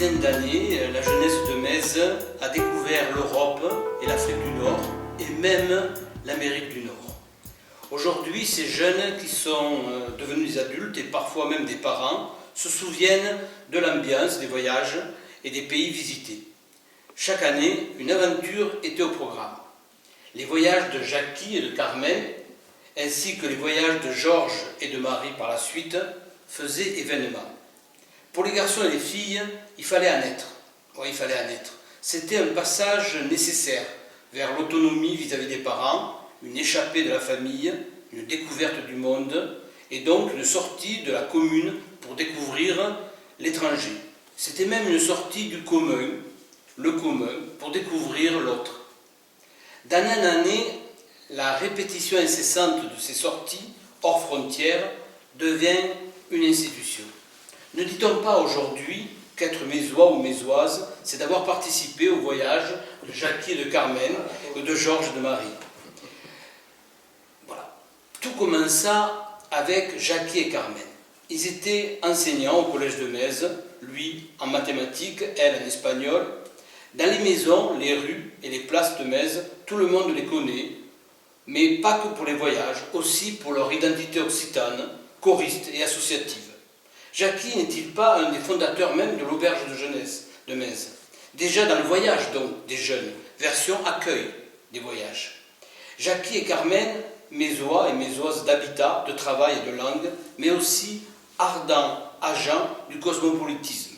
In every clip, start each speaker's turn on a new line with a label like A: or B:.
A: dizaine d'années, la jeunesse de Metz a découvert l'Europe et l'Afrique du Nord, et même l'Amérique du Nord. Aujourd'hui, ces jeunes qui sont devenus des adultes et parfois même des parents se souviennent de l'ambiance des voyages et des pays visités. Chaque année, une aventure était au programme. Les voyages de Jackie et de Carmen, ainsi que les voyages de Georges et de Marie par la suite, faisaient événement. Pour les garçons et les filles, il fallait en être. Oui, il fallait en être. C'était un passage nécessaire vers l'autonomie vis-à-vis des parents, une échappée de la famille, une découverte du monde, et donc une sortie de la commune pour découvrir l'étranger. C'était même une sortie du commun, le commun, pour découvrir l'autre. D'année en année, la répétition incessante de ces sorties, hors frontières, devient une institution. Ne dit-on pas aujourd'hui qu'être mésois ou mésoise, c'est d'avoir participé au voyage de Jackie et de Carmen, ou de Georges et de Marie. Voilà. Tout commença avec Jackie et Carmen. Ils étaient enseignants au collège de Metz, lui en mathématiques, elle en espagnol. Dans les maisons, les rues et les places de Metz, tout le monde les connaît, mais pas que pour les voyages, aussi pour leur identité occitane, choriste et associative. Jackie n'est-il pas un des fondateurs même de l'auberge de jeunesse de Metz? Déjà dans le voyage donc des jeunes, version accueil des voyages. Jackie et Carmen, mésois et mésoises d'habitat, de travail et de langue, mais aussi ardents agents du cosmopolitisme.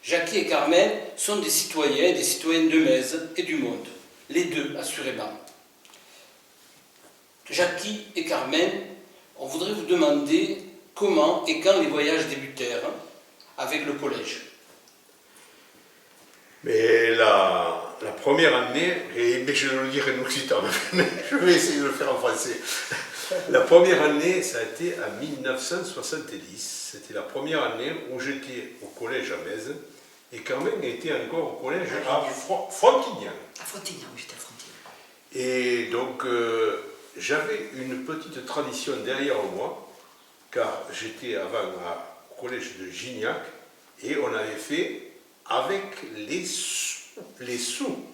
A: Jackie et Carmen sont des citoyens et des citoyennes de Metz et du monde, les deux assurément. Jackie et Carmen, on voudrait vous demander comment et quand les voyages débutèrent avec le collège.
B: Mais la première année, mais je vais le dire en occitan, mais je vais essayer de le faire en français. La première année, ça a été en 1970. C'était la première année où j'étais au collège à Metz et Carmen était encore au collège à Frontignan.
C: À Frontignan, oui, j'étais à Frontignan.
B: Et donc, j'avais une petite tradition derrière moi, car j'étais avant au collège de Gignac et on avait fait avec les sous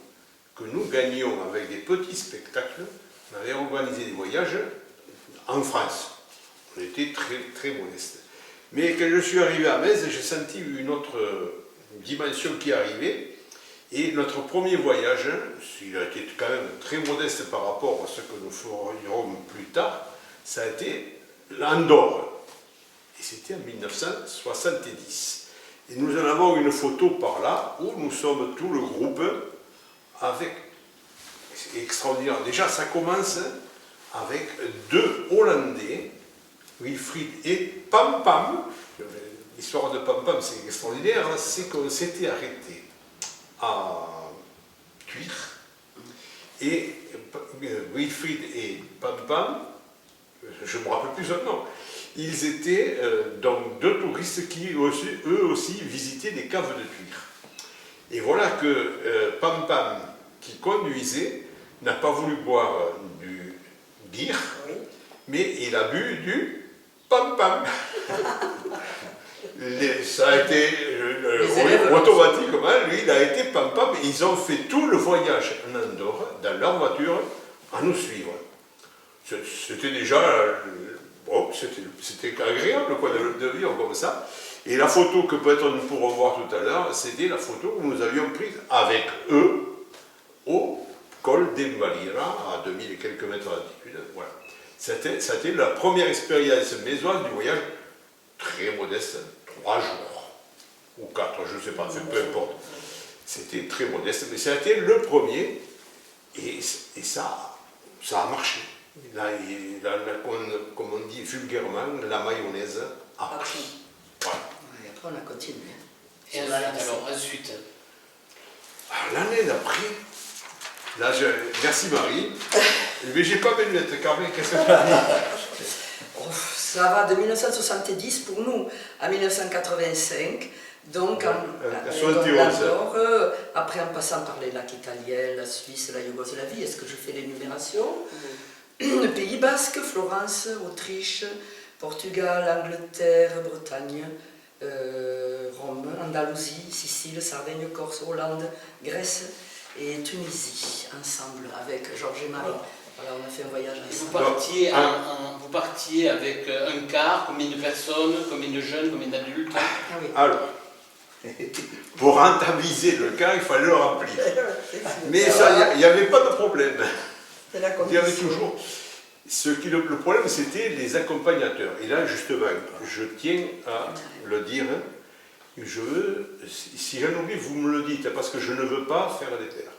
B: que nous gagnions avec des petits spectacles, on avait organisé des voyages en France. On était très, très modestes. Mais quand je suis arrivé à Metz, j'ai senti une autre dimension qui arrivait. Et notre premier voyage, il a été quand même très modeste par rapport à ce que nous ferions plus tard, ça a été l'Andorre. Et c'était en 1970. Et nous en avons une photo par là, où nous sommes tout le groupe avec... C'est extraordinaire. Déjà, ça commence avec deux Hollandais, Wilfried et Pam Pam. L'histoire de Pam Pam, c'est extraordinaire, hein, c'est qu'on s'était arrêté à Thuir, et Wilfried et Pam Pam, je ne me rappelle plus son nom, ils étaient donc deux touristes qui eux aussi visitaient les caves de Thuir. Et voilà que Pam Pam, qui conduisait, n'a pas voulu boire du beer, mais il a bu du Pam Pam. Ça a été automatiquement, lui, il a été Pam Pam, et ils ont fait tout le voyage en Andorre, dans leur voiture, à nous suivre. C'était déjà, bon, c'était agréable quoi, de vivre comme ça. Et la photo que peut-être nous pourrons voir tout à l'heure, c'était la photo que nous avions prise avec eux au col d'Envalira, à 2000 et quelques mètres d'altitude. Voilà. C'était la première expérience mésoise du voyage, très modeste, 3 jours, ou 4, je ne sais pas, peu importe. C'était très modeste, mais ça a été le premier, et ça a marché. Là, comme on dit vulgairement, la mayonnaise a pris. Voilà.
C: Et après, on a continué.
A: Et alors, ensuite
B: l'année d'après, là, merci Marie, mais j'ai pas mes lunettes, Carmen, qu'est-ce que tu as dit?
C: Ça va de 1970 pour nous à 1985, donc l'Andorre, après en passant par les lacs italiens, la Suisse, la Yougoslavie, est-ce que je fais l'énumération? Le Pays Basque, Florence, Autriche, Portugal, Angleterre, Bretagne, Rome, Andalousie, Sicile, Sardaigne, Corse, Hollande, Grèce et Tunisie, ensemble, avec Georges et Marie. Voilà, on a fait un voyage
A: Et
C: ensemble.
A: vous partiez avec un car, combien de personnes, combien de jeunes, combien d'adultes?
C: Ah oui.
B: Alors, pour rentabiliser le car, il fallait le remplir. Mais ça, il n'y avait pas de problème.
C: C'est la
B: Il y avait toujours. Le problème, c'était les accompagnateurs. Et là, justement, je tiens à le dire. Si j'en oublie, vous me le dites, parce que je ne veux pas faire des terres.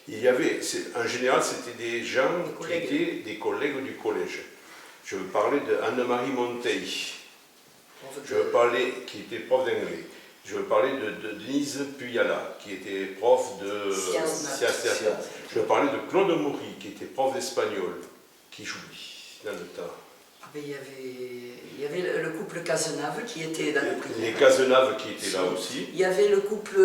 B: Il y avait, en général, c'était des gens qui étaient des collègues du collège. Je veux parler d'Anne-Marie Monteil. Je veux parler, qui était prof d'anglais. Je veux parler de Denise Puyala, qui était prof de sciences. Je veux parler de Claude Maury, qui était prof d'espagnol, qui j'oublie dans le temps.
C: Ah ben, il y avait le couple Cazenave qui était dans le primaire.
B: Les Cazenave qui étaient là aussi.
C: Il y avait le couple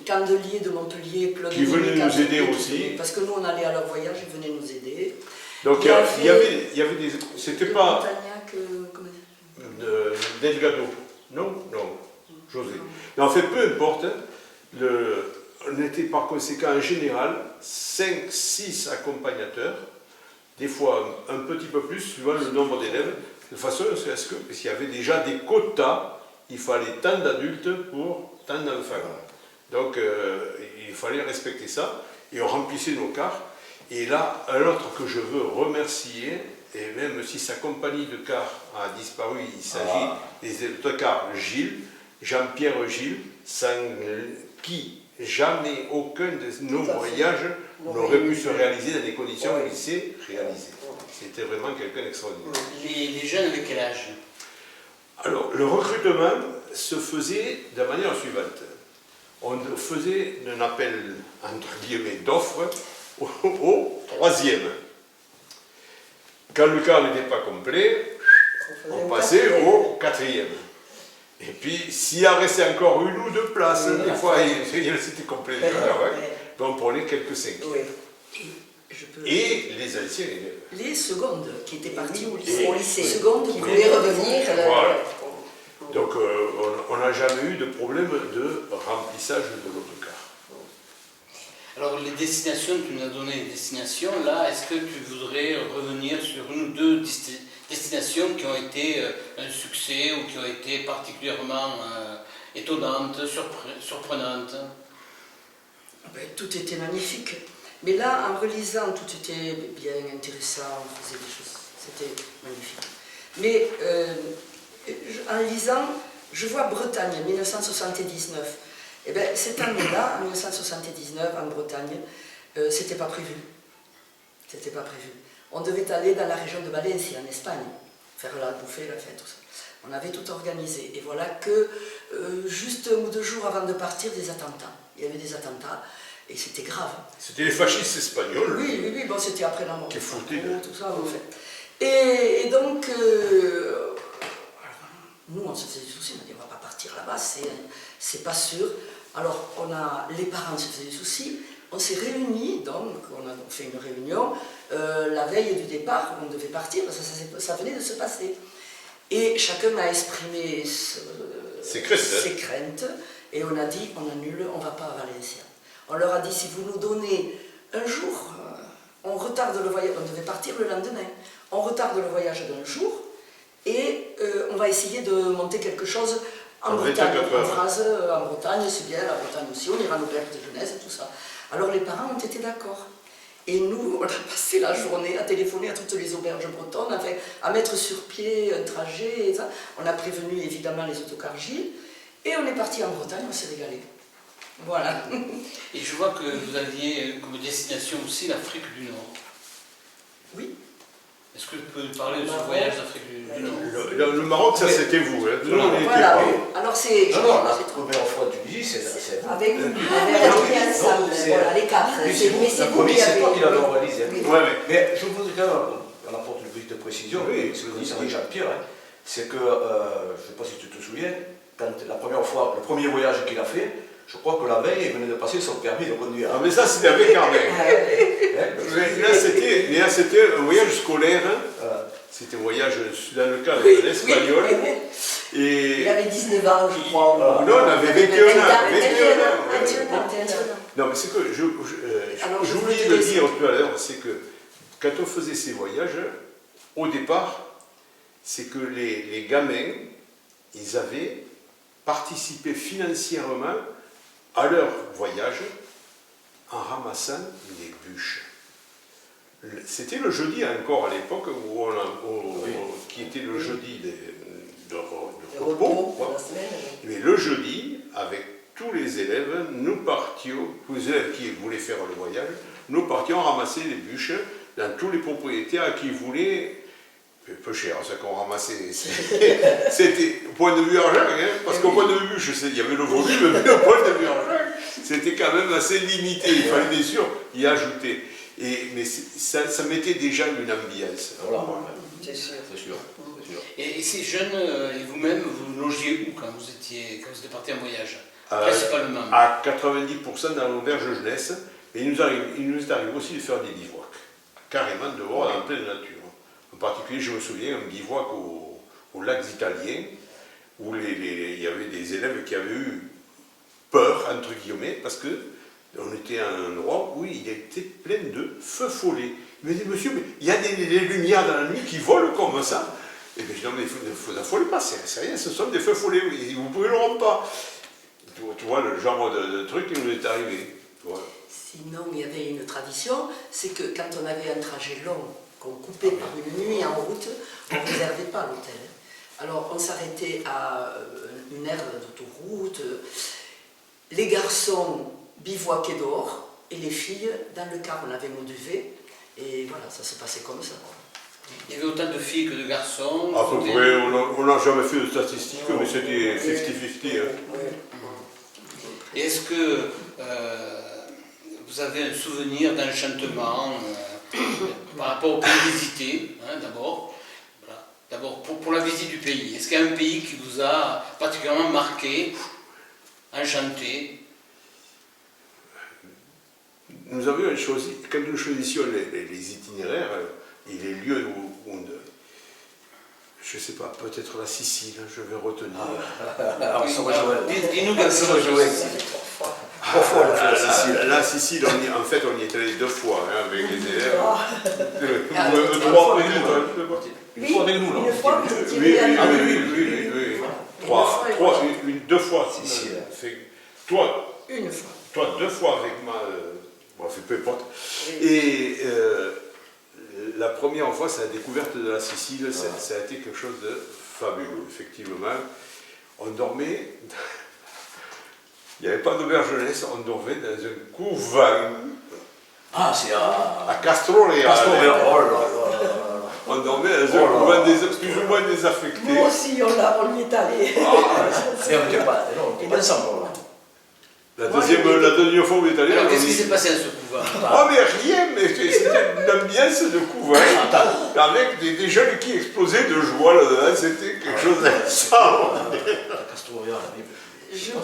C: Candelier de Montpellier, Claude
B: Qui venait nous aider aussi.
C: Parce que nous, on allait à leur voyage, ils venaient nous aider.
B: Donc il y avait des... C'était pas...
C: Montagnac, comment
B: Delgado. Non, José. Mais en fait, peu importe, on était par conséquent en général 5, 6 accompagnateurs, des fois un petit peu plus, suivant le nombre d'élèves, de façon à ce que, parce qu'il y avait déjà des quotas, il fallait tant d'adultes pour tant d'enfants. Donc il fallait respecter ça, et on remplissait nos cars. Et là, un autre que je veux remercier, et même si sa compagnie de cars a disparu, il s'agit des autocars Gilles, Jean-Pierre Gilles, sans qui jamais aucun de nos voyages n'aurait pu se réaliser dans les conditions où il s'est réalisé. C'était vraiment quelqu'un d'extraordinaire.
A: Les jeunes avec quel âge?
B: Alors, le recrutement se faisait de la manière suivante. On faisait un appel, entre guillemets, d'offres au troisième. Quand le car n'était pas complet, on passait au quatrième. Et puis, s'il en restait encore une ou deux places, des fois, c'était complet. On prenait quelques cinquièmes. Et les anciens élèves.
C: Les secondes qui étaient parties au lycée.
D: Au lycée.
C: Secondes qui
D: voulaient revenir.
B: Voilà. Donc, on n'a jamais eu de problème de remplissage de l'autocar.
A: Alors, les destinations, tu nous as donné des destinations. Là, est-ce que tu voudrais revenir sur une ou deux destinations qui ont été un succès ou qui ont été particulièrement étonnantes, surprenantes?
C: Ben, tout était magnifique. Mais là, en relisant, tout était bien intéressant, on faisait des choses, c'était magnifique. Mais en lisant, je vois Bretagne, 1979. Et bien, cette année-là, en 1979, en Bretagne, c'était pas prévu. C'était pas prévu. On devait aller dans la région de Valencia, en Espagne, faire la bouffée, la fête, tout ça. On avait tout organisé. Et voilà que, juste 1 ou 2 jours avant de partir, des attentats. Il y avait des attentats. Et c'était grave.
B: C'était les fascistes espagnols.
C: Oui, bon, c'était après la mort.
B: Qui foutaient.
C: Tout ça, en fait. Et donc, nous, on se faisait des soucis, on a dit, on ne va pas partir là-bas, c'est pas sûr. Alors, les parents se faisaient des soucis, on s'est réunis, donc, on a fait une réunion, la veille du départ, on devait partir, parce que ça venait de se passer. Et chacun a exprimé ses craintes, et on a dit, on annule, on ne va pas à Valencia. On leur a dit, si vous nous donnez un jour, on retarde le voyage, on devait partir le lendemain, on retarde le voyage d'un jour, et on va essayer de monter quelque chose en Bretagne. En Bretagne, c'est bien, la Bretagne aussi, on ira à l'auberge de jeunesse et tout ça. Alors les parents ont été d'accord. Et nous, on a passé la journée à téléphoner à toutes les auberges bretonnes, à mettre sur pied un trajet, et ça. On a prévenu évidemment les autocars Gilles, et on est parti en Bretagne, on s'est régalé. Voilà.
A: Et je vois que vous aviez comme destination aussi l'Afrique du Nord.
C: Oui.
A: Est-ce que tu peux nous parler de ce voyage d'Afrique du Nord?
B: Le Maroc, ça c'était vous. Hein.
C: Voilà. Alors c'est...
D: Non, la première fois que tu dis, c'est vous.
C: Avec vous. Ensemble, voilà, les 4.
D: C'est vous. La première, c'est toi qui l'avez organisé.
B: Mais
D: je voudrais quand même, on apporte une petite précision, ce que dit Jean-Pierre, c'est que, je ne sais pas si tu te souviens, quand la première fois, le premier voyage qu'il a fait, je crois que la veille, il venait de passer son permis de conduire.
B: Ah, mais ça, c'était avec Carmen. Là, c'était un voyage scolaire. C'était un voyage dans le cadre de l'espagnol. Et...
C: Il avait 19 ans, je crois.
B: Non, on avait 21 ans.
C: 21 ans.
B: Non, mais c'est que
C: Alors, je
B: j'oublie
C: voulais
B: de
C: te
B: dire tout à l'heure, c'est que quand on faisait ces voyages, au départ, c'est que les gamins, ils avaient participé financièrement à leur voyage en ramassant des bûches. C'était le jeudi encore à l'époque, qui était le jeudi de repos.
C: Pour la semaine.
B: Mais le jeudi, avec tous les élèves, nous partions, tous les élèves qui voulaient faire le voyage, nous partions ramasser les bûches dans tous les propriétaires qui voulaient, peu cher, ce qu'on ramassait, c'était au point de vue argent, hein, parce qu'au point de vue bûche, il y avait le volume, mais au point de vue argent, c'était quand même assez limité, il fallait bien sûr y ajouter. Mais ça mettait déjà une ambiance.
D: Voilà.
C: C'est sûr.
D: C'est sûr.
A: Et ces jeunes, et vous-même, vous logiez où quand vous étiez partis en voyage? Principalement.
B: À 90% dans l'auberge jeunesse, et il nous est arrivé aussi de faire des bivouacs, carrément dehors, en pleine nature. En particulier, je me souviens, un bivouac aux lacs italiens, où il y avait des élèves qui avaient eu peur, entre guillemets, parce que on était à un endroit où il était plein de feux follets. Il me dit, monsieur, mais il y a des lumières dans la nuit qui volent comme ça. Et bien je dis, non, mais ne vous affolez pas, c'est rien, ce sont des feux follets, vous ne pouvez le rendre pas. Tu vois le genre de truc qui nous est arrivé.
C: Sinon, il y avait une tradition, c'est que quand on avait un trajet long, qu'on coupait par une nuit en route, on ne réservait pas l'hôtel. Alors on s'arrêtait à une aire d'autoroute, les garçons bivouaquaient dehors, et les filles, dans le car, on avait mon duvet, et voilà, ça se passait comme ça.
A: Il y avait autant de filles que de garçons.
B: À peu près, on n'a jamais fait de statistiques, mais c'était 50-50. Hein.
A: Et est-ce que vous avez un souvenir d'enchantement par rapport au pays visité, hein, d'abord? Voilà. D'abord, pour la visite du pays, est-ce qu'il y a un pays qui vous a particulièrement marqué, enchanté?
B: Nous avions choisi, quand nous choisissions les itinéraires et les lieux où je ne sais pas, peut-être la Sicile, je vais retenir.
A: Dis-nous quelque chose.
B: La Sicile, en fait, on y est allé 2 fois hein, avec les élèves.
D: 3 avec nous. Une fois avec nous, là.
C: Une fois,
B: Oui. 2 fois.
D: Sicile.
C: Une fois.
B: Toi, 2 fois avec ma... peu importe. Et la première fois, c'est la découverte de la Sicile, ça a été quelque chose de fabuleux, effectivement. On dormait, il n'y avait pas d'auberge jeunesse, on dormait dans un couvent.
D: Ah, c'est à
B: Castroreale.
D: Oh là.
B: On dormait dans un couvent plus ou moins désaffecté.
C: Nous aussi, on y est allé.
D: On n'était pas ensemble.
B: La deuxième fois où on est allé...
A: Alors, qu'est-ce qui s'est passé à ce couvent?
B: Oh mais rien, mais c'était une ambiance de couvent, avec des jeunes qui explosaient de joie là-dedans, c'était quelque chose d'extraordinaire.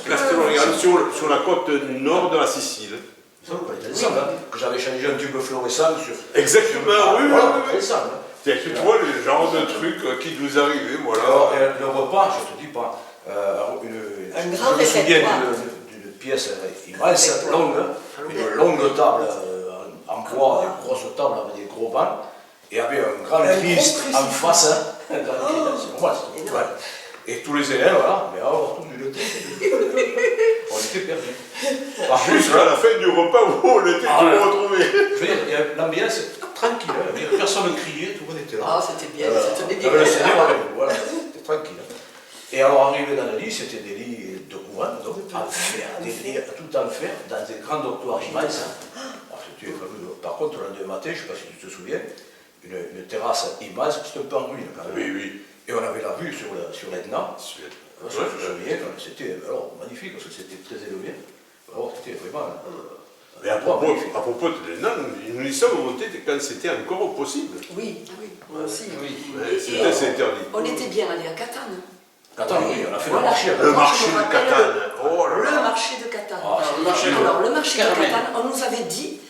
B: Castroreale, sur la côte nord de la Sicile.
D: Que j'avais changé un tube fluorescent sur...
B: Exactement, oui.
D: C'est
B: tu vois le genre de truc qui nous arrivait, voilà.
D: Alors, le repas, je te dis pas, je me souviens d'une pièce immense, longue, une longue table en bois, des grosses tables avec des gros bancs, et avec un grand Christ en face, c'est normal, c'est normal. Et tous les élèves, voilà, mais alors, tout le on était perdus.
B: Jusqu'à la fin du repas où on était tous retrouvés.
D: Je veux dire, il y a l'ambiance tranquille, personne ne criait, tout le monde était là.
C: Ah, c'était bien, c'était bien.
D: Le Seigneur avec nous, voilà, c'était tranquille. Et alors, arrivé dans le lit, c'était des lits de couvent, donc en fer, des lits tout en fer, dans des grands dortoirs immenses. Par contre, le lendemain matin, je ne sais pas si tu te souviens, une terrasse immense, c'était un peu en ruine quand même.
B: Oui.
D: Et on avait la vue sur l'Etna. Je me souviens, c'était magnifique, parce que c'était très élevé. Alors, c'était vraiment...
B: Mais à propos de l'ENA, nous y sommes montés quand c'était encore possible.
C: Oui, moi aussi.
B: C'était interdit.
C: On était bien allés à Catane.
D: Catane, oui, on a fait
C: Voilà.
D: le marché.
B: Le marché de Catane. Oh là
C: Le
B: là.
C: marché de Catane.
D: Ah,
C: Alors, le marché de Catane, on nous avait dit,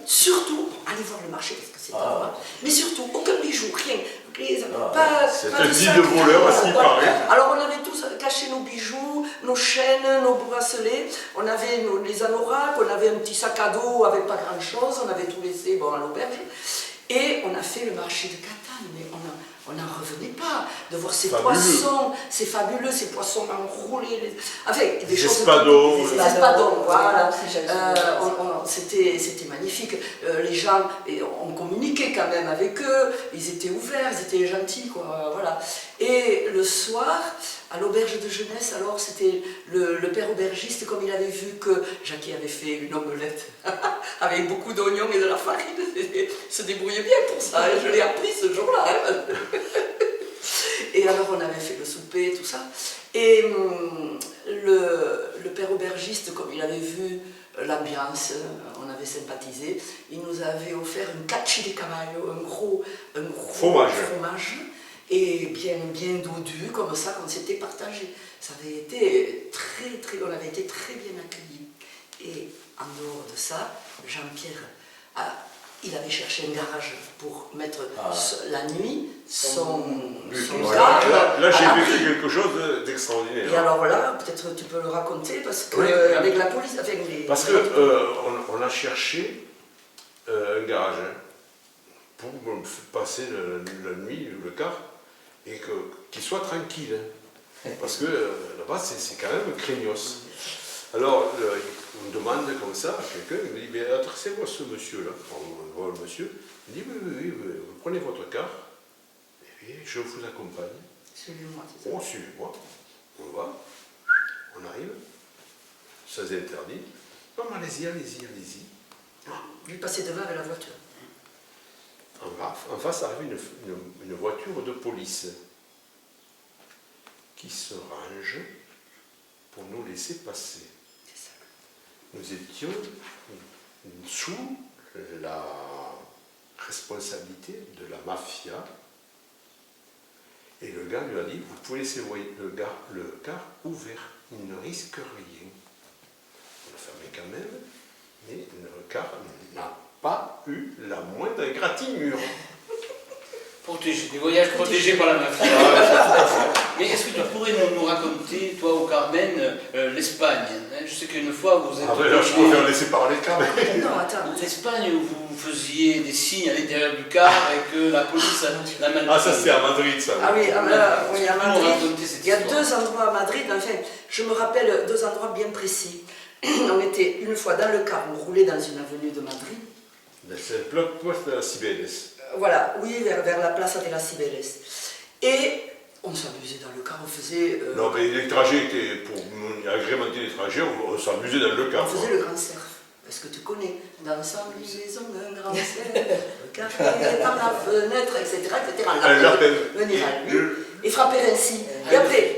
C: surtout, allez voir le marché parce que c'est pas moi. Mais surtout, aucun bijou, rien.
B: C'est
C: pas
B: un
C: de
B: dit
C: sac,
B: de voleur, à ce qui
C: voilà.
B: paraît.
C: Alors on avait tous caché nos bijoux, nos chaînes, nos bracelets, on avait les anoraks, on avait un petit sac à dos avec pas grand chose, on avait tout laissé à l'auberge. Et on a fait le marché de Catane, mais on n'en revenait pas de voir ces poissons, ces fabuleux, ces poissons enroulés, avec des choses
B: espadons.
C: des espadons, voilà. C'était magnifique. Les gens, on communiquait quand même avec eux, ils étaient ouverts, ils étaient gentils, quoi, voilà. Et le soir, à l'auberge de jeunesse, alors c'était le père aubergiste, comme il avait vu que Jackie avait fait une omelette avec beaucoup d'oignons et de la farine, il se débrouillait bien pour ça, et je l'ai appris ce jour-là. Hein. Et alors on avait fait le souper, tout ça. Et le père aubergiste, comme il avait vu l'ambiance, on avait sympathisé, il nous avait offert une cacci de cavallo, un gros fromage. Et bien dodu, comme ça, qu'on s'était partagé. Ça avait été on avait été très bien accueillis. Et en dehors de ça, Jean-Pierre, il avait cherché un garage pour mettre la nuit son car.
B: Là j'ai vécu quelque chose d'extraordinaire.
C: Et alors là, peut-être tu peux le raconter, parce que avec la police, avec les...
B: Parce qu'on a cherché un garage pour passer la nuit, le car, et qu'il soit tranquille. Parce que là-bas, c'est quand même craignos. Alors, on demande comme ça à quelqu'un, il me dit, mais adressez-moi ce monsieur-là. On voit le monsieur, il dit, oui, vous prenez votre car, et je vous accompagne.
C: Suivez-moi, c'est ça.
B: Oh, suivez-moi. On va, on arrive, ça c'est interdit. Non, mais allez-y.
C: Lui passer devant avec la voiture.
B: En face arrive une voiture de police qui se range pour nous laisser passer. Nous étions sous la responsabilité de la mafia et le gars lui a dit, vous pouvez laisser le car ouvert, il ne risque rien. On l'a fermé quand même, mais le car n'a pas eu la moindre égratignure.
A: Protégé, des voyages protégés par la mafia. Mais est-ce que tu pourrais nous raconter, toi au Carmen, l'Espagne, hein? Je sais qu'une fois vous êtes...
B: Ah ben là, je préfère laisser parler Carmen.
C: Non, attends.
A: L'Espagne, où vous faisiez des signes à l'intérieur du car et que la police l'a manipulé.
B: Ah, ça c'était à Madrid, ça.
C: Ah oui, à Madrid.
A: Raconter cette
C: Il y a
A: histoire.
C: 2 endroits à Madrid, enfin, je me rappelle 2 endroits bien précis. On était une fois dans le car, on roulait dans une avenue de Madrid.
B: C'est le poste de la Cibeles.
C: Voilà, oui, vers la Plaza de la Cibeles. Et on s'amusait dans le car, on faisait...
B: Non, mais les trajets étaient, pour agrémenter les trajets, on s'amusait dans le car.
C: On faisait le grand cerf. Est-ce que tu connais? Dans sa maison, un grand cerf, le café par la fenêtre, etc. Venir à lui et frapper ainsi. Et après,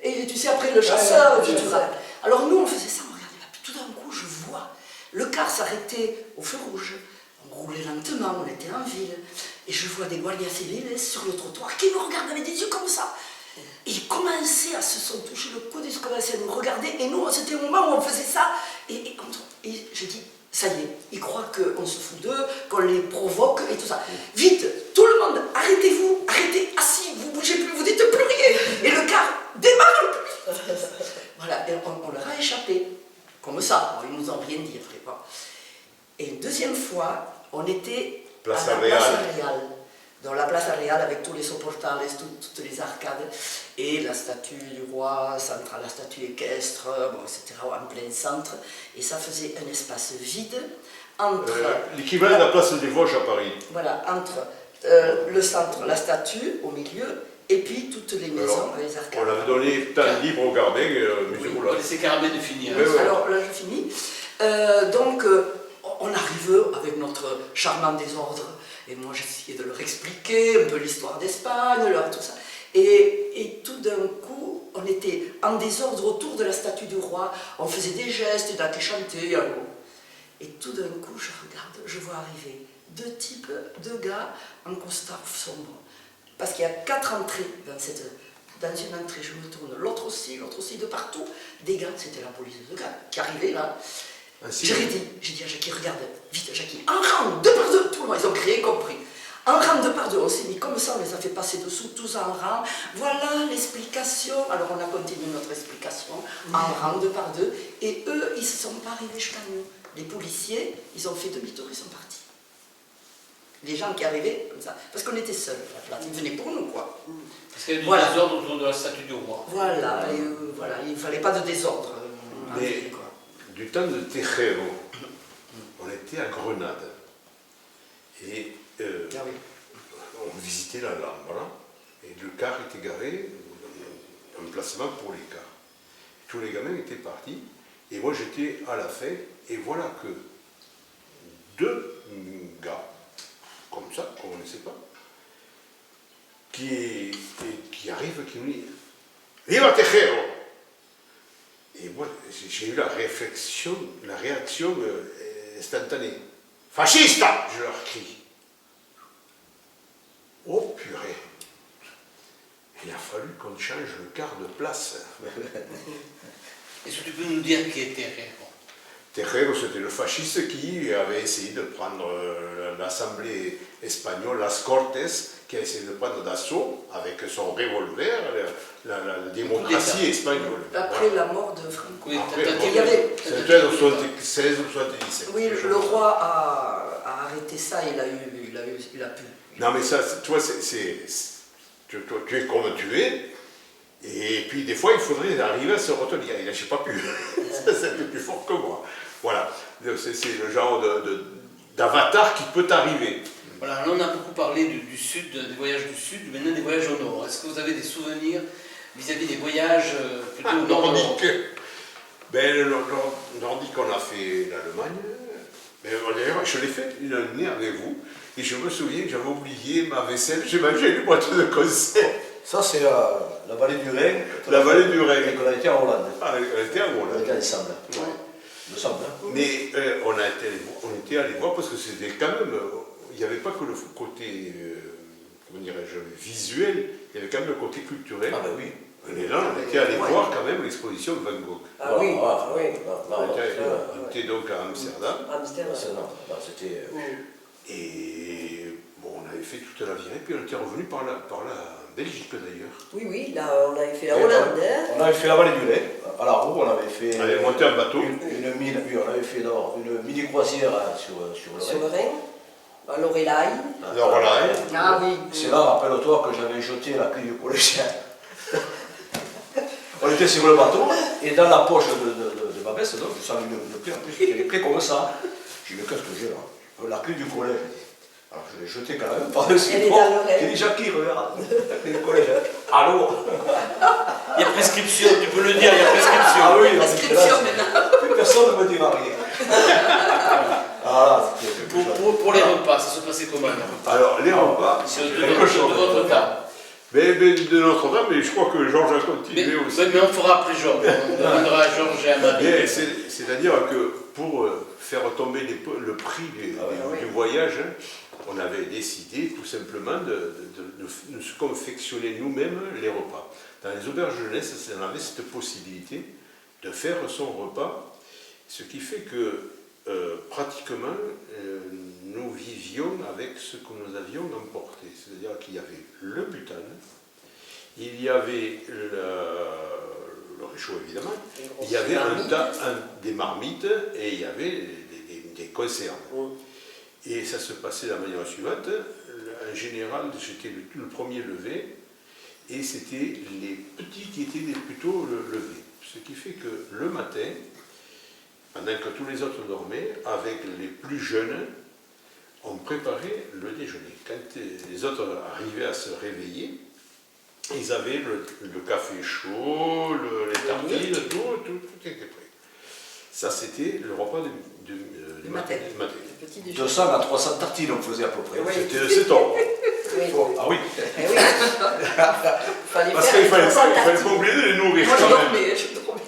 C: et tu sais, après le chasseur, tu vois. Alors nous, on faisait ça, on regardait là. Puis tout d'un coup, je vois le car s'arrêter au feu rouge. On roulait lentement, on était en ville. Et je vois des guardias civiles sur le trottoir qui nous regardent avec des yeux comme ça. Et ils commençaient à se toucher le coude, ils commençaient à nous regarder. Et nous, c'était le moment où on faisait ça. Et j'ai dit, ça y est, ils croient qu'on se fout d'eux, qu'on les provoque et tout ça. Vite, tout le monde, arrêtez-vous, arrêtez, assis, vous bougez plus, vous dites plus rien. Et le car démarre. Voilà, et on leur a échappé. Comme ça, ils nous ont rien dit après. Bon. Et une deuxième fois, on était
B: Plaza
C: à la
B: Real.
C: Plaza Real. Dans la Plaza Real avec tous les soportales, toutes les arcades, et la statue du roi central, la statue équestre, bon, etc., en plein centre. Et ça faisait un espace vide entre...
B: L'équivalent de la place des Vosges à Paris.
C: Voilà, entre le centre, la statue au milieu, et puis toutes les maisons, les arcades.
B: On avait donné temps libre au Gardin,
A: On va laisser Carmen finir.
B: Oui, oui.
C: Alors là, je finis. Donc, on arrive avec notre charmant désordre, et moi j'essayais de leur expliquer un peu l'histoire d'Espagne, tout ça. Et tout d'un coup, on était en désordre autour de la statue du roi, on faisait des gestes, il y en a qui chantaient, et tout d'un coup, je regarde, je vois arriver 2 types, 2 gars en costard sombre. Parce qu'il y a 4 entrées dans une entrée, je me tourne, l'autre aussi, de partout. Des gars, c'était la police de gars qui arrivaient là. J'ai dit à Jackie, regarde, vite Jackie, en rang, 2 par 2, tout le monde, ils ont crié, compris. En rang 2 par 2, on s'est mis comme ça, on les a fait passer dessous, tous en rang. Voilà l'explication. Alors on a continué notre explication, en rang 2 par 2, et eux, ils ne se sont pas arrivés jusqu'à nous. Les policiers, ils ont fait demi-tour, ils sont partis. Les gens qui arrivaient comme ça, parce qu'on était seuls, ils venaient pour nous, quoi.
A: Parce qu'il y a du désordre autour de la statue du roi.
C: Voilà, et, voilà, il ne fallait pas de désordre.
B: Mais du temps de Tejero, on était à Grenade. Et on visitait la Alhambra, et le car était garé, un placement pour les cars. Tous les gamins étaient partis, et moi j'étais à la fête, et voilà que 2 gars, comme ça, qu'on ne connaissait pas, qui arrivent, qui nous disent « Viva Tejero !» Et moi, j'ai eu la réaction instantanée. « Fascista !» je leur crie. Oh purée! Il a fallu qu'on change le quart de place.
A: Est-ce que tu peux nous dire qui est Tejero?
B: Tejero, c'était le fasciste qui avait essayé de prendre l'Assemblée espagnole, Las Cortes, qui a essayé de prendre d'assaut avec son revolver la démocratie espagnole.
C: Après la mort de Franco.
A: Oui,
C: Il y avait...
B: C'était en 76 ou 77.
C: Oui, le roi a arrêté ça, il a pu.
B: Non mais ça, toi, tu es comme tu es, et puis des fois il faudrait arriver à se retenir. Et là, j'ai pas pu. C'était plus fort que moi. Voilà, c'est le genre d'avatar qui peut arriver.
A: Voilà, là on a beaucoup parlé du sud, des voyages du sud, maintenant des voyages au nord. Est-ce que vous avez des souvenirs vis-à-vis des voyages plutôt au nord de l'Europe?
B: Ben, le nordique, on a fait l'Allemagne. D'ailleurs, je l'ai fait une année avec vous. Et je me souviens que j'avais oublié ma vaisselle. J'ai mangé une boîte de conserve.
D: Ça, c'est la vallée du Rhin.
B: La vallée du Rhin.
D: Et qu'on a été en Hollande.
B: Ah, elle était en
D: On
B: Hollande.
D: était ensemble.
B: Ouais.
D: Il me semble. Hein.
B: Mais on était allé voir parce que c'était quand même. Il n'y avait pas que le côté, comment dirais-je, visuel, il y avait quand même le côté culturel.
D: Ah, ben oui.
B: Et là, on était allé voir quand même l'exposition de Van Gogh.
C: Ah oui, oui.
B: On était donc à Amsterdam.
C: Amsterdam.
D: C'était...
B: Et bon, on avait fait toute la virée, puis on était revenu par la Belgique d'ailleurs.
C: Oui, oui, là, on avait fait la Hollande.
D: On avait fait la vallée du Rhin. À la roue, on avait fait...
B: On avait monté un bateau.
D: On avait fait une mini-croisière sur le Rhin.
C: Sur le Rhin, à Lorelai.
B: Lorelai.
C: Ah oui.
D: C'est là, rappelle-toi, que j'avais jeté la clé du collégien. On était sur le bateau, et dans la poche de ma veste, donc, je savais une clé, en plus, qui était clé comme ça. J'ai dit, mais qu'est-ce que j'ai là? La clé du collège. Alors je l'ai jetée quand même par-dessus.
C: Elle est dans l'oreille.
D: J'ai dit, Jackie, regarde, la clé du collège. Allô?
A: Il y a prescription, tu peux le dire, il y a prescription.
D: Ah oui,
C: Prescription maintenant.
D: Plus personne ne me dit marier. Ah,
A: Pour les repas, ça se passait comment les repas?
B: Alors, les repas,
A: C'est de votre temps.
B: mais de Notre-Dame, mais je crois que Georges a continué aussi.
A: Oui, mais on fera après Georges. On demandera à Georges et à Marie.
B: C'est-à-dire que pour faire tomber le prix du voyage, on avait décidé tout simplement de se confectionner nous-mêmes les repas. Dans les auberges de jeunesse, on avait cette possibilité de faire son repas, ce qui fait que pratiquement nous vivions avec ce que nous avions emporté. C'est-à-dire qu'il y avait le butane, il y avait le réchaud évidemment, il y avait des marmites et il y avait des conserves. Et ça se passait de la manière suivante. En général, j'étais le premier levé et c'était les petits qui étaient les plutôt levés. Ce qui fait que le matin, pendant que tous les autres dormaient, avec les plus jeunes, on préparait le déjeuner. Quand les autres arrivaient à se réveiller, ils avaient le café chaud, les tartines, tout était prêt. Ça, c'était le repas du matin.
D: 200 à 300 tartines, on faisait à peu près.
C: Oui.
B: C'était de cet ordre.
C: Oui.
D: Ah oui.
C: Eh oui.
B: Parce qu'il ne fallait pas oublier de les nourrir
C: Moi,
B: quand
C: je
B: même.
C: dormais, je dormais.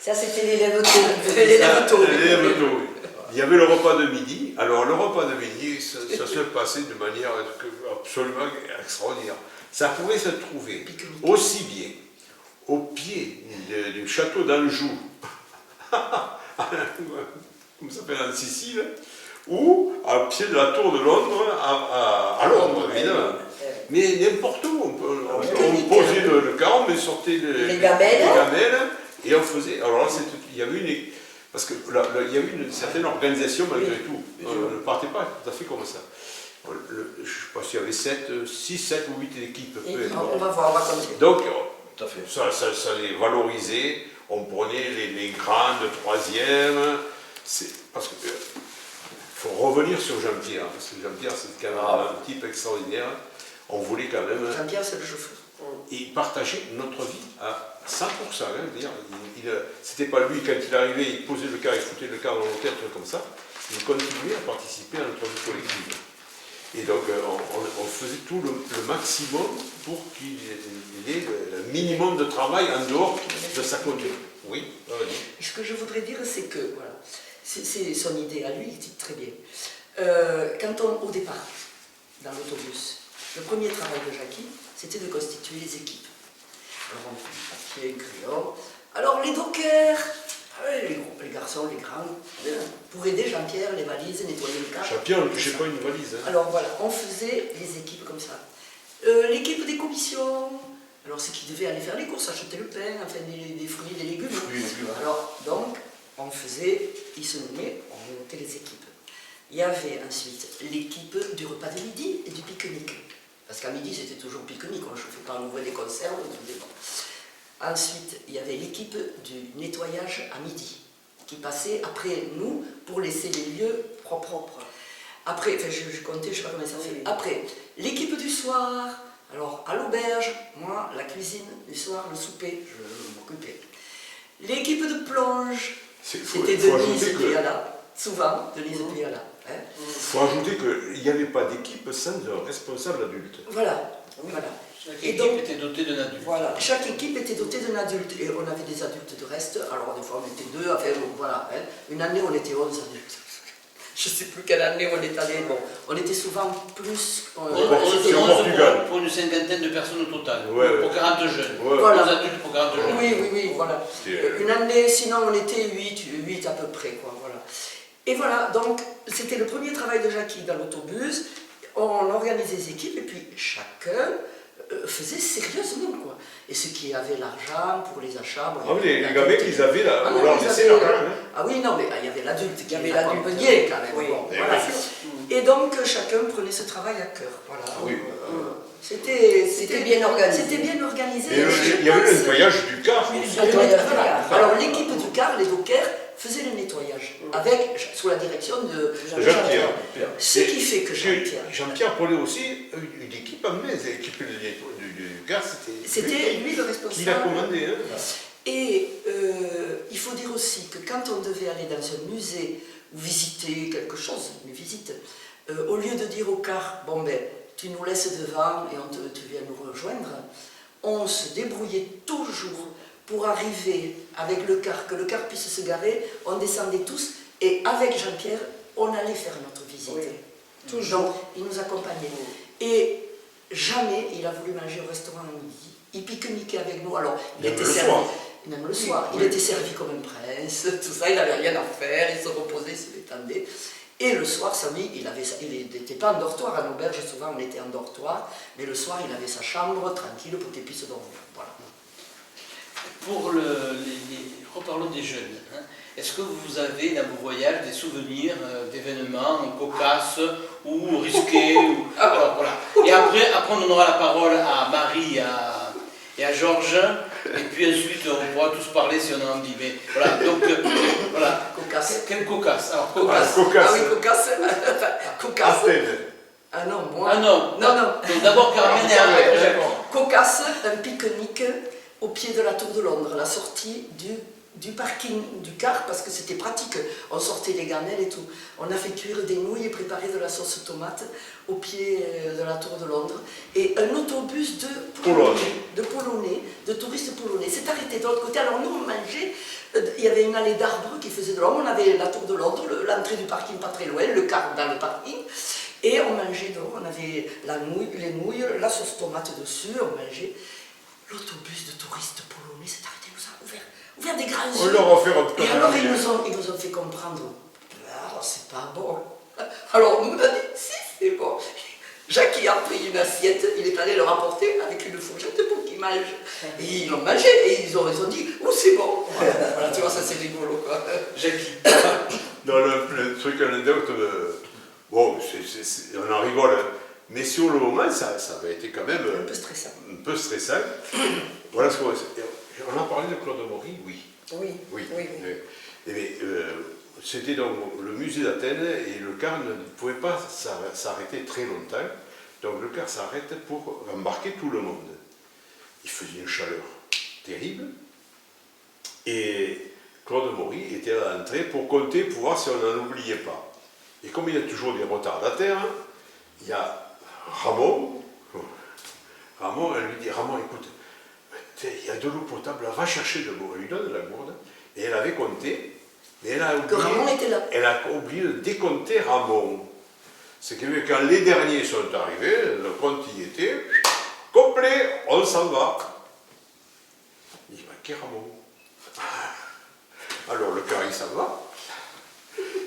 C: Ça, c'était les lèvres-tôt.
B: Il y avait le repas de midi. Alors, le repas de midi, ça se passait de manière absolument extraordinaire. Ça pouvait se trouver aussi bien au pied du château d'Anjou, comment ça s'appelle, en Sicile, ou à pied de la tour de Londres, à Londres, évidemment. Mais n'importe où, on posait le carreau, mais sortait les gamelles, et on faisait. Alors là, il y avait parce que là, il y avait une certaine organisation malgré tout. On ne partait pas tout à fait comme ça. Je ne sais pas s'il y avait 6, 7 ou 8 équipes.
C: On va voir, on va compter.
B: Donc,
D: Tout à fait.
B: ça les valorisait. On prenait les grands de 3e. Parce que faut revenir sur Jean-Pierre, parce que Jean-Pierre, c'est quand même un type extraordinaire. On voulait quand même.
C: Jean-Pierre, c'est le chauffeur.
B: Il partageait notre vie à 100%. C'était pas lui, quand il arrivait, il posait le car, il foutait le car dans l'hôtel, un truc comme ça. Il continuait à participer à notre vie collective. Et donc, on faisait tout le maximum pour qu'il ait le minimum de travail en dehors de sa conduite. Oui,
C: ce que je voudrais dire, c'est que, voilà, c'est son idée à lui, il dit très bien. Au départ, dans l'autobus, le premier travail de Jackie, c'était de constituer les équipes. Alors on fait du papier, crayon. Alors les dockers, les garçons, les grands, pour aider Jean-Pierre, les valises, nettoyer le car.
B: Jean-Pierre ne touchait pas une valise. Hein.
C: Alors voilà, on faisait les équipes comme ça. L'équipe des commissions, alors c'est qui devait aller faire les courses, acheter le pain, enfin des fruits, des légumes. Alors donc, on se nommait, on montait les équipes. Il y avait ensuite l'équipe du repas de midi et du pique-nique. Parce qu'à midi, c'était toujours pique-nique, on ne chauffait pas, on ouvrait des conserves, on faisait bon. Ensuite, il y avait l'équipe du nettoyage à midi, qui passait après nous pour laisser les lieux propres. Après, enfin, je comptais, je ne sais pas comment ça fait. Après, l'équipe du soir, alors à l'auberge, moi, la cuisine du soir, le souper, je m'occupais. L'équipe de plonge, c'était Denise Piala, souvent, Denise Piala.
B: Il faut ajouter qu'il n'y avait pas d'équipe sans un responsable adulte.
C: Voilà.
A: Chaque équipe était dotée d'un adulte.
C: Voilà, chaque équipe était dotée d'un adulte. Et on avait des adultes de reste. Alors des fois on était 2, enfin voilà. Une année on était 11 adultes. Je ne sais plus quelle année on est allé. Bon, on était souvent plus.
A: On était 11 pour une cinquantaine de personnes au total. Pour 40 jeunes.
C: Voilà.
A: 11 adultes pour 40 jeunes.
C: Oui, voilà. Une année, sinon on était 8 à peu près, quoi. Voilà. Et voilà, donc c'était le premier travail de Jackie dans l'autobus. On organisait les équipes et puis chacun faisait sérieusement, quoi. Et ceux qui avaient l'argent pour les achats... Bon,
B: les gamins qu'ils avaient là, on leur laissait l'argent.
C: Ah oui, non, mais il y avait l'adulte qui avait l'accompagné quand même.
A: Oui.
C: Bon, voilà. Et donc chacun prenait ce travail à cœur. Voilà.
B: Oui.
C: C'était bien organisé. C'était bien organisé.
B: Et il y avait le nettoyage du car.
C: Alors l'équipe du car, les dockers, faisait le nettoyage, sous la direction de
B: Jean-Pierre.
C: Ce qui fait que
B: Jean-Pierre prenait aussi une équipe en main, l'équipe du gars,
C: c'était lui le responsable.
B: Qui l'a commandé. Hein.
C: Et il faut dire aussi que quand on devait aller dans un musée ou visiter quelque chose, une visite, au lieu de dire au car, bon ben, tu nous laisses devant et tu viens nous rejoindre, on se débrouillait toujours pour arriver avec le car, que le car puisse se garer, on descendait tous et avec Jean-Pierre, on allait faire notre visite.
E: Oui,
C: toujours. Donc, il nous accompagnait. Et jamais il a voulu manger au restaurant à midi. Il pique-niquait avec nous. Alors, il était servi. Même le soir. Il était servi comme un prince, tout ça, il n'avait rien à faire, il se reposait, il se détendait. Et le soir, Samy, il n'était pas en dortoir, à l'auberge, souvent on était en dortoir, mais le soir, il avait sa chambre tranquille pour qu'il puisse dormir. Voilà.
A: Reparlons des jeunes. Hein. Est-ce que vous avez dans vos voyages des souvenirs d'événements cocasses ou risqués Alors, voilà. Et après, on donnera la parole à Marie et à Georges. Et puis ensuite, on pourra tous parler si on a envie. Mais voilà, donc, voilà.
C: Cocasse.
A: Quelle cocasse? Alors,
C: cocasse.
B: Cocasse.
C: Ah oui, cocasse. Cocasse. Ah non, moi.
A: Ah non.
C: Non.
A: Donc d'abord Carmen et après Jacques.
C: Cocasse, un pique-nique au pied de la Tour de Londres, la sortie du parking du car, parce que c'était pratique. On sortait les gamelles et tout. On a fait cuire des nouilles et préparer de la sauce tomate au pied de la Tour de Londres. Et un autobus de Polonais, de touristes polonais, s'est arrêté de l'autre côté. Alors nous, on mangeait, il y avait une allée d'arbres qui faisait de l'ombre, on avait la Tour de Londres, l'entrée du parking pas très loin, le car dans le parking. Et on mangeait dehors, on avait les nouilles, la sauce tomate dessus, on mangeait. l'autobus de touristes polonais s'est arrêté, nous a ouvert des grands
B: On
C: yeux.
B: leur a fait un peu
C: Et alors,
B: de
C: ils nous ont fait comprendre, ah, c'est pas bon. Alors, nous, on a dit, si, c'est bon. Jackie a pris une assiette, il est allé leur apporter avec une fourchette pour qu'ils mangent. Et ils l'ont mangé et ils ont dit, oh, c'est bon. Voilà, tu vois, ça c'est rigolo, quoi.
A: Jackie.
B: Dans le truc anecdote, bon, on en rigole, hein. Mais sur le moment, ça avait été quand même
C: Un peu stressant.
B: un peu stressant. Voilà ce qu'on a parlé de Claude Maury, oui.
C: Oui.
B: Eh bien, c'était donc le musée d'Athènes et le car ne pouvait pas s'arrêter très longtemps. Donc le car s'arrête pour embarquer tout le monde. Il faisait une chaleur terrible. Et Claude Maury était à l'entrée pour compter, pour voir si on n'en oubliait pas. Et comme il y a toujours des retardataires, il y a Ramon, elle lui dit, Ramon, écoute, il y a de l'eau potable, va chercher de l'eau. Elle lui donne la gourde, et elle avait compté, mais elle a oublié,
C: Ramon était là.
B: Elle a oublié de décompter Ramon. C'est que quand les derniers sont arrivés, le compte y était, complet, on s'en va. Il dit, qui est Ramon? Alors le car il s'en va,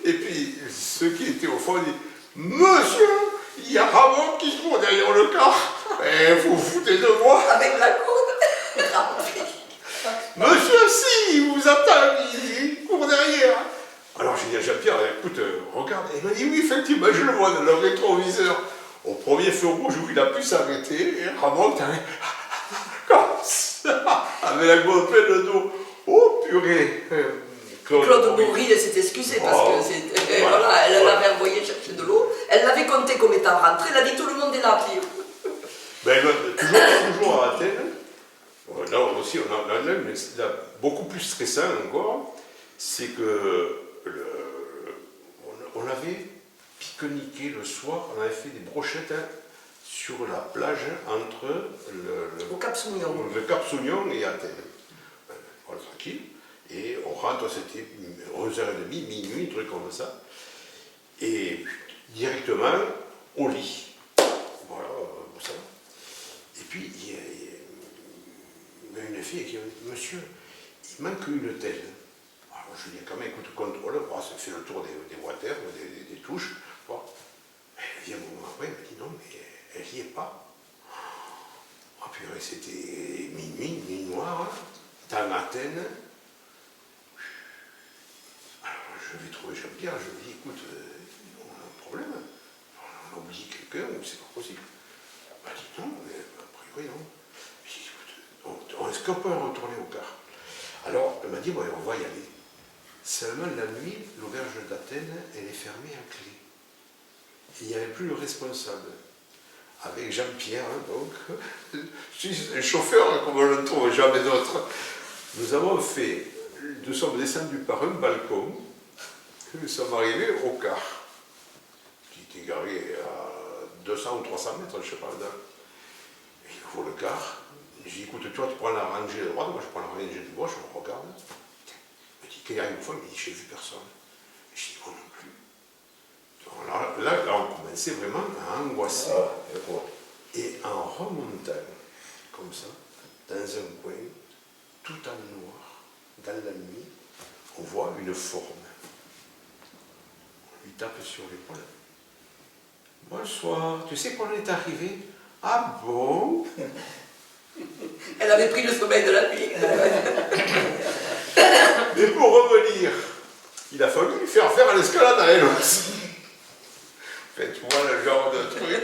B: et puis ceux qui étaient au fond disent, monsieur, il y a Ramon qui se trouve derrière le car, et vous vous foutez de moi.
C: Avec la gourde.
B: Monsieur, si, il vous attend, il court derrière. Alors j'ai dit à Jean-Pierre, écoute, regarde. Il m'a dit, oui, effectivement, je le vois dans le rétroviseur. Au premier feu rouge où il a pu s'arrêter, et Ramon, comme ça, avec la gourde pleine de dos. Oh purée.
C: Claude Maury s'est excusé parce que c'était, voilà, elle l'avait envoyé chercher de l'eau. Elle l'avait compté comme étant rentrée. Elle a dit tout le monde est là. Puis...
B: Ben, toujours à Athènes. Là aussi, on a mais là, beaucoup plus stressant encore, c'est que on avait pique-niqué le soir, on avait fait des brochettes sur la plage entre
C: Au Cap Sounion.
B: Le Cap Sounion et Athènes. Voilà, tranquille. Et on rentre, c'était 11h30, minuit, un truc comme ça. Et directement au lit. Voilà, comme ça. Et puis, il y a une fille qui m'a dit, monsieur, il manque une telle. Alors je lui dis, quand même, écoute, contrôle, ça fait le tour des water, des touches. Bon. Elle vient un moment après, elle me dit, non, mais elle n'y est pas. Ah, puis c'était minuit noir, dans Athènes. Alors je vais trouver Jean-Pierre, je lui dis, écoute, on a un problème. On a oublié quelqu'un, c'est pas possible. Elle m'a dit, non, mais a priori, non. Est-ce qu'on peut retourner au car? Alors, elle m'a dit, ouais, on va y aller. Seulement, la nuit, l'auberge d'Athènes, elle est fermée à clé. Et il n'y avait plus le responsable. Avec Jean-Pierre, hein, donc, je suis un chauffeur, comme on ne trouve jamais d'autre. Nous sommes descendus par un balcon, nous sommes arrivés au car, qui était garé à 200 ou 300 mètres, je ne sais pas, là. Et il ouvre le car. J'ai dit, écoute, toi, tu prends la rangée de droite, moi je prends la rangée de gauche, on regarde. Il me dit, qu'il y a une fois, il me dit, j'ai vu personne. Et je dis, moi non plus. Donc là, on commençait vraiment à angoisser. Et en remontant, comme ça, dans un coin, tout en noir, dans la nuit, on voit une forme. On lui tape sur l'épaule. Bonsoir, tu sais qu'on est arrivé? Ah bon?
C: Elle avait pris le sommeil de la nuit.
B: Mais pour revenir, il a fallu lui faire à l'escalade à elle aussi. Tu vois le genre de truc.